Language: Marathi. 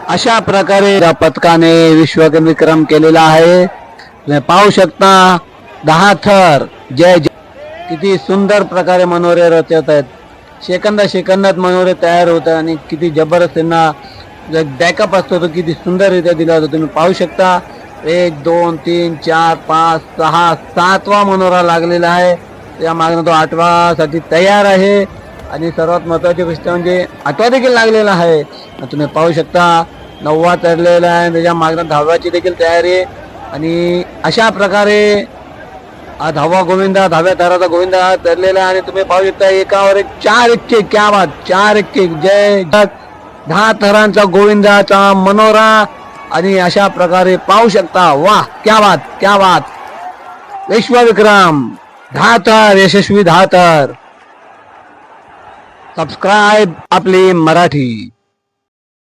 अशा प्रकारे या पथकाने विश्वविक्रम केलेला आहे. तुम्ही पाहू शकता 10 थर जय जय. किती सुंदर प्रकारे मनोरे रचत आहेत. सेकंदात मनोरे तयार होत आहे आणि किती जबरदस्त त्यांना बॅकअप असतो तो किती सुंदररित्या दिला जातो. तुम्ही पाहू शकता 1 2 3 4 5 6 7वा मनोरा लागलेला आहे. त्या मागणं तो 8वा साठी तयार आहे आणि सर्वात महत्वाची गोष्ट म्हणजे 8वा देखील लागलेला आहे. तुम्ही पाहू शकता 9वा चढलेला आहे. त्याच्या मागणं 10व्याची देखील तयारी आहे आणि अशा प्रकारे 10वा गोविंदा 10व्या थराचा गोविंदा तरलेला आहे आणि तुम्ही पाहू शकता एकावर एक 4 एक्के. क्या बात, 4 एक्के जय. 10 थरांचा गोविंदाचा मनोरा आणि अशा प्रकारे पाहू शकता. वाह, क्या बात, क्या बात. विश्वविक्रम 10 थर यशस्वी 10 थर. सबस्क्राईब आपली मराठी.